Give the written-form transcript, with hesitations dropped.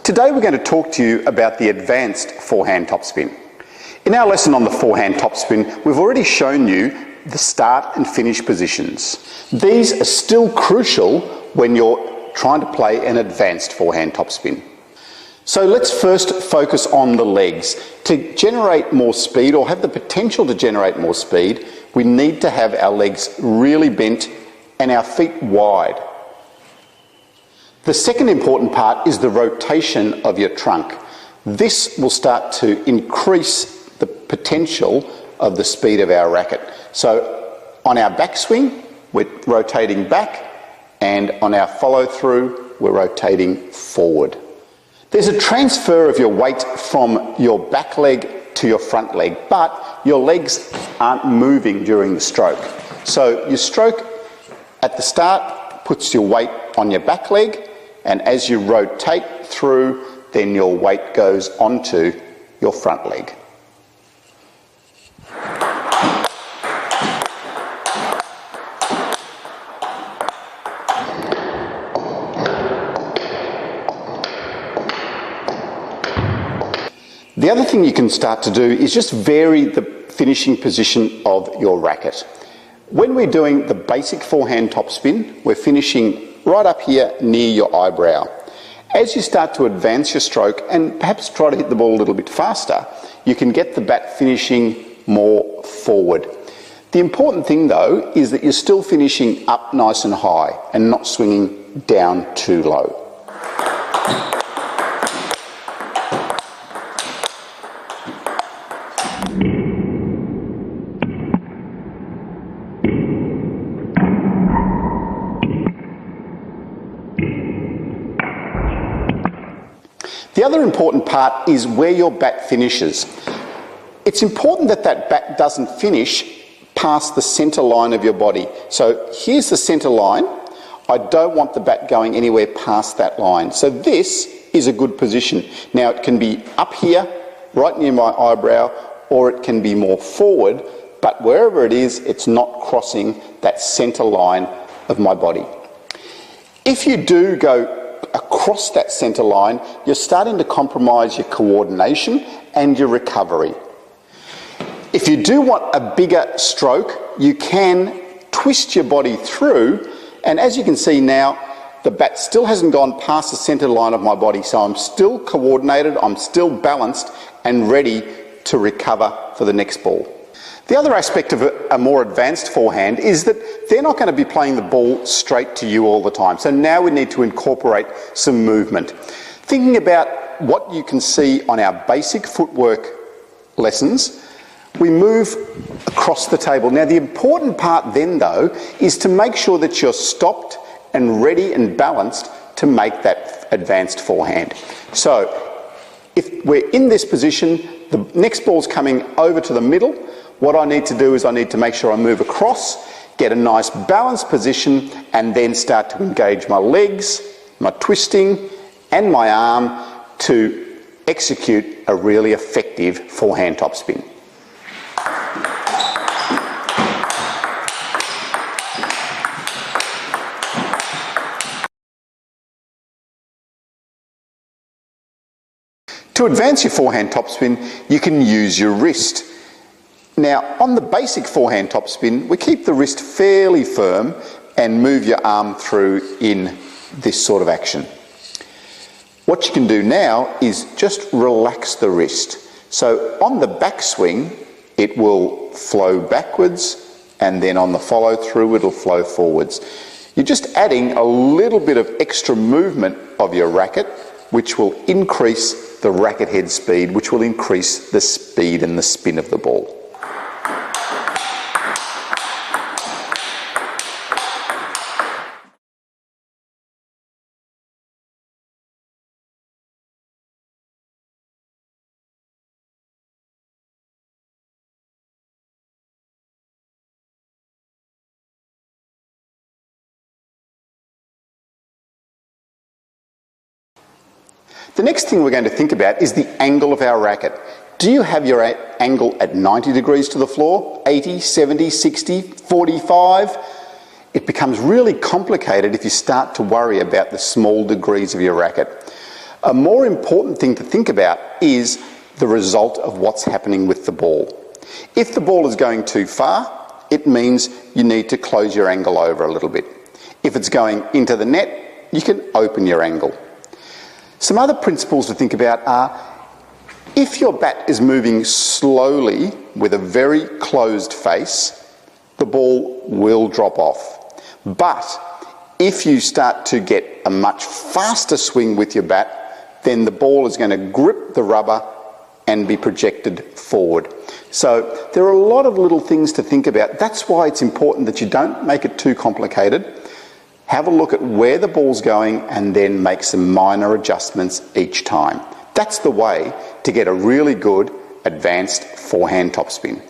Today we're going to talk to you about the advanced forehand topspin. In our lesson on the forehand topspin, we've already shown you the start and finish positions. These are still crucial when you're trying to play an advanced forehand topspin. So let's first focus on the legs. To generate more speed, or have the potential to generate more speed, we need to have our legs really bent and our feet wide. The second important part is the rotation of your trunk. This will start to increase the potential of the speed of our racket. So on our backswing, we're rotating back, and on our follow through, we're rotating forward. There's a transfer of your weight from your back leg to your front leg, but your legs aren't moving during the stroke. So your stroke at the start puts your weight on your back leg, and as you rotate through, then your weight goes onto your front leg. The other thing you can start to do is just vary the finishing position of your racket. When we're doing the basic forehand topspin, we're finishing right up here near your eyebrow. As you start to advance your stroke and perhaps try to hit the ball a little bit faster, you can get the bat finishing more forward. The important thing though is that you're still finishing up nice and high and not swinging down too low. The other important part is where your bat finishes. It's important that that bat doesn't finish past the centre line of your body. So here's the centre line. I don't want the bat going anywhere past that line. So this is a good position. Now it can be up here, right near my eyebrow, or it can be more forward, but wherever it is, it's not crossing that centre line of my body. If you do go across that centre line, you're starting to compromise your coordination and your recovery. If you do want a bigger stroke, you can twist your body through, and as you can see now, the bat still hasn't gone past the centre line of my body, so I'm still coordinated, I'm still balanced and ready to recover for the next ball. The other aspect of a more advanced forehand is that they're not going to be playing the ball straight to you all the time. So now we need to incorporate some movement. Thinking about what you can see on our basic footwork lessons, we move across the table. Now the important part then though is to make sure that you're stopped and ready and balanced to make that advanced forehand. So if we're in this position, the next ball's coming over to the middle. What I need to do is I need to make sure I move across, get a nice balanced position, and then start to engage my legs, my twisting, and my arm to execute a really effective forehand topspin. To advance your forehand topspin, you can use your wrist. Now, on the basic forehand topspin, we keep the wrist fairly firm and move your arm through in this sort of action. What you can do now is just relax the wrist. So on the backswing, it will flow backwards, and then on the follow through, it'll flow forwards. You're just adding a little bit of extra movement of your racket, which will increase the racket head speed, which will increase the speed and the spin of the ball. The next thing we're going to think about is the angle of our racket. Do you have your angle at 90 degrees to the floor, 80, 70, 60, 45? It becomes really complicated if you start to worry about the small degrees of your racket. A more important thing to think about is the result of what's happening with the ball. If the ball is going too far, it means you need to close your angle over a little bit. If it's going into the net, you can open your angle. Some other principles to think about are, if your bat is moving slowly with a very closed face, the ball will drop off. But if you start to get a much faster swing with your bat, then the ball is going to grip the rubber and be projected forward. So there are a lot of little things to think about. That's why it's important that you don't make it too complicated. Have a look at where the ball's going and then make some minor adjustments each time. That's the way to get a really good advanced forehand topspin.